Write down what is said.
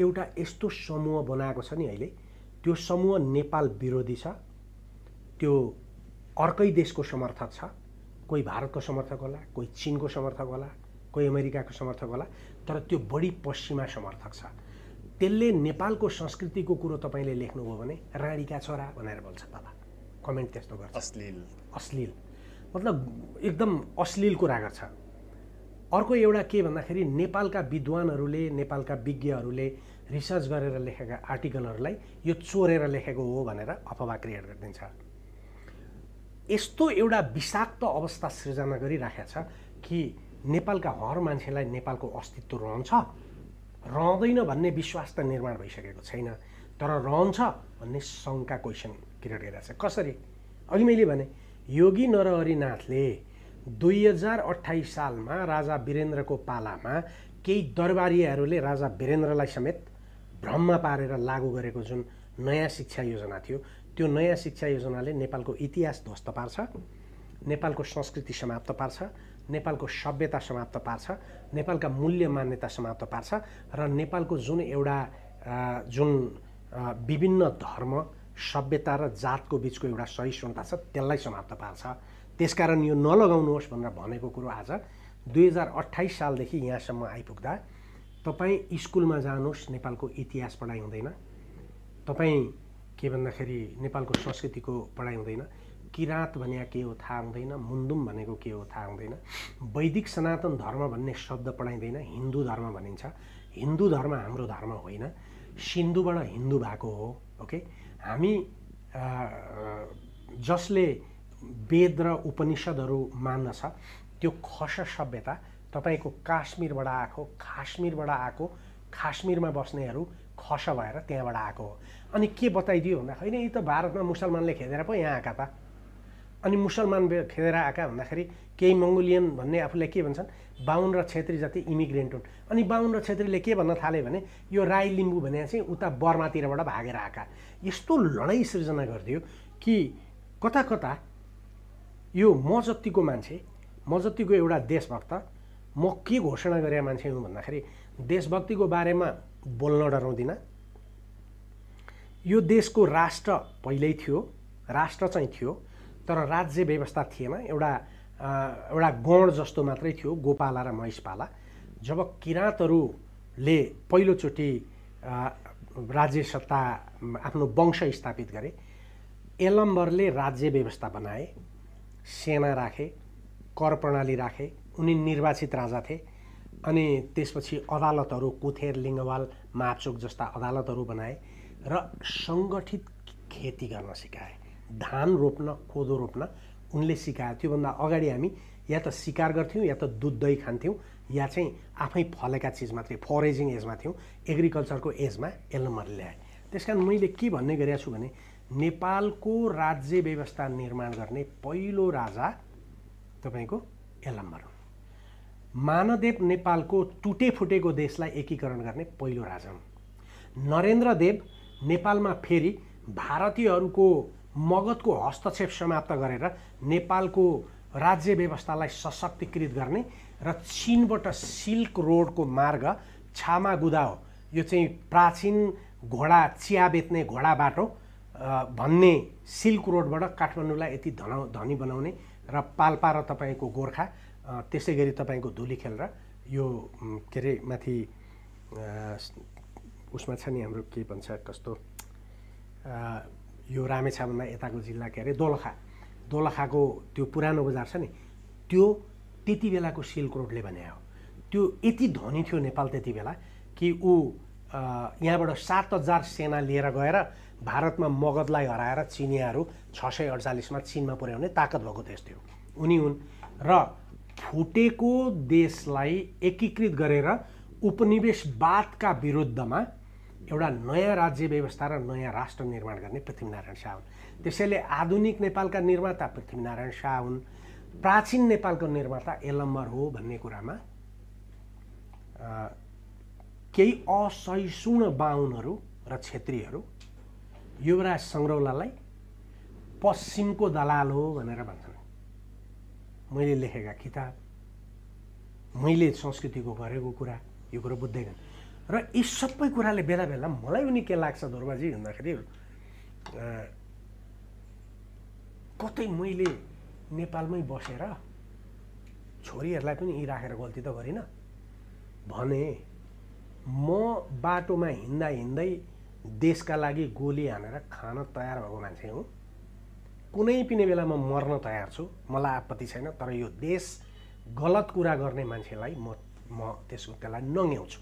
एउटा यस्तो समूह बनाएको छ नि अहिले, त्यो समूह नेपाल विरोधी छ, त्यो अर्कै देशको समर्थक छ, कोही भारतको समर्थक होला, कोही चीनको समर्थक होला, कोही अमेरिकाको समर्थक होला, तर त्यो बढी पश्चिमा समर्थक छ। त्यसले नेपालको संस्कृतिको कुरो तपाईले लेख्नुभयो भने राणीका छोरा भनेर बोल्छ तल, कमेन्ट त्यस्तो गर्छ, अश्लील मतलब एकदम अश्लील कुरा गर्छ। अर्को एउटा के भन्दाखेरि नेपालका विद्वानहरूले, नेपालका विज्ञहरूले रिसर्च गरेर लेखेका आर्टिकलहरूलाई यो चोरेर लेखेको हो भनेर अफवाह क्रिएट गरिदिन्छ। यस्तो एउटा विषाक्त अवस्था सृजना गरिराखेको छ कि नेपालका हर मान्छेलाई नेपालको अस्तित्व रहन्छ रहँदैन भन्ने विश्वास त निर्माण भइसकेको छैन, तर रहन्छ भन्ने शङ्का क्वेसन क्रिएट गरिरहेको छ। कसरी? अघि मैले भने योगी नरहरिनाथले 2028 सालमा राजा वीरेन्द्रको पालामा केही दरबारीहरूले राजा वीरेन्द्रलाई समेत भ्रममा पारेर लागू गरेको जुन नयाँ शिक्षा योजना थियो, त्यो नयाँ शिक्षा योजनाले नेपालको इतिहास ध्वस्त पार्छ, नेपालको संस्कृति समाप्त पार्छ, नेपालको सभ्यता समाप्त पार्छ, नेपालका मूल्य मान्यता समाप्त पार्छ र नेपालको जुन एउटा विभिन्न धर्म, सभ्यता र जातको बिचको एउटा सहिष्णुता छ त्यसलाई समाप्त पार्छ। त्यसकारण यो नलगाउनुहोस् भनेर भनेको कुरो आज 2028 सालदेखि यहाँसम्म आइपुग्दा तपाईँ स्कुलमा जानुहोस्, नेपालको इतिहास पढाइ हुँदैन, तपाईँ के भन्दाखेरि नेपालको संस्कृतिको पढाइ हुँदैन, किराँत भनेको के हो थाहा हुँदैन, मुन्दुम भनेको के हो थाहा हुँदैन, वैदिक सनातन धर्म भन्ने शब्द पढाइँदैन, हिन्दू धर्म भनिन्छ। हिन्दू धर्म हाम्रो धर्म होइन, सिन्धुबाट हिन्दू भएको हो। ओके, हामी जसले वेद र उपनिषदहरू मान्दछ त्यो खस सभ्यता तपाईको काश्मीरबाट आएको, खासमीरबाट आएको, खासमीरमा बस्नेहरू खस भएर त्यहाँबाट आएको हो। अनि के बताइदियो भन्दा होइन यी त भारतमा मुसलमानले खेदेर पो यहाँ आएका त, अनि मुसलमान खेदेर आएका भन्दाखेरि केही मङ्गोलियन भन्ने आफूलाई के भन्छन्, बाहुन र छेत्री जति इमिग्रेन्ट हुन्। अनि बाहुन र छेत्रीले के भन्न थाले भने यो राई लिम्बू भने चाहिँ उता बर्मातिरबाट भागेर आएका। यस्तो लडाइँ सृजना गरिदियो कि कता कता यो म जतिको मान्छे, म जतिको एउटा देशभक्त, म के घोषणा गरेर मान्छे हुँ भन्दाखेरि देशभक्तिको बारेमा बोल्न डराउँदिनँ। यो देशको राष्ट्र पहिल्यै थियो, राष्ट्र चाहिँ थियो तर राज्य व्यवस्था थिएन, एउटा गण जस्तो मात्रै थियो, गोपाला र महिषपाला। जब किराँतहरूले पहिलोचोटि राज्य सत्ता आफ्नो वंश स्थापित गरे, यलम्बरले राज्य व्यवस्था बनाए, सेना राखे, कर प्रणाली राखे, उनी निर्वाचित राजा थिए। अनि त्यसपछि अदालतहरू कुथेर, लिङ्गवाल, मापचोक जस्ता अदालतहरू बनाए र सङ्गठित खेती गर्न सिकाए। धान रोप्न, कोदो रोप्न उनले सिकाए। त्योभन्दा अगाडि हामी या त शिकार गर्थ्यौँ, या त दुध दही खान्थ्यौँ, या चाहिँ आफै फलेका चिज मात्रै फरेजिङ एजमा थियौँ। एग्रिकल्चरको एजमा यलम्बरले ल्याए। त्यसकारण मैले के भन्ने गरेको छु भने नेपालको राज्य व्यवस्था निर्माण गर्ने पहिलो राजा तपाईँको यलम्बर हुन्। मानदेव नेपालको टुटे फुटेको देशलाई एकीकरण गर्ने पहिलो राजा हुन्। नरेन्द्र देव नेपालमा फेरि भारतीयहरूको मगधको हस्तक्षेप समाप्त गरेर नेपालको राज्य व्यवस्थालाई सशक्तिकृत गर्ने र चीनबाट सिल्क रोडको मार्ग छामा गुदाओ, यो चाहिँ प्राचीन घोडा चिया बेच्ने घोडा बाटो भन्ने सिल्क रोडबाट काठमाडौँलाई यति धनी बनाउने र पाल्पा र तपाईँको गोर्खा, त्यसै गरी तपाईँको धुलीखेल र यो के अरे माथि उसमा छ नि हाम्रो के भन्छ कस्तो यो रामेछापभन्दा यताको जिल्ला के अरे दोलखाको त्यो पुरानो बजार छ नि, त्यो त्यति बेलाको सिल्क रोडले भने हो। त्यो यति धनी थियो नेपाल त्यति बेला कि ऊ यहाँबाट 7,000 सेना लिएर गएर भारतमा मगधलाई हराएर चिनियाहरू 648 चीनमा पुर्याउने ताकत भएको देश थियो। उनी हुन् र फुटेको देशलाई एकीकृत गरेर उपनिवेशवादका विरुद्धमा एउटा नयाँ राज्य व्यवस्था र नयाँ राष्ट्र निर्माण गर्ने पृथ्वीनारायण शाह हुन्। त्यसैले आधुनिक नेपालका निर्माता पृथ्वीनारायण शाह हुन्, प्राचीन नेपालको निर्माता यलम्बर हो भन्ने कुरामा केही असहिष्णु बाहुनहरू र क्षेत्रीहरू युवराज सङ्ग्रौलालाई पश्चिमको दलाल हो भनेर भन्छन्। मैले लेखेका किताब, मैले संस्कृतिको गरेको कुरा, यो कुरो बुझ्दैनन्। र र यी सबै कुराले बेला बेला मलाई पनि के लाग्छ ध्रुवजी भन्दाखेरि कतै मैले नेपालमै बसेर छोरीहरूलाई पनि यी राखेर गल्ती त गरिनँ भने म बाटोमा हिँड्दा हिँड्दै देशका लागि गोली हानेर खान तयार भएको मान्छे हुँ। कुनै पनि बेला म मर्न तयार छु, मलाई आपत्ति छैन। तर यो देश गलत कुरा गर्ने मान्छेलाई म त्यसलाई नङ्ग्याउँछु।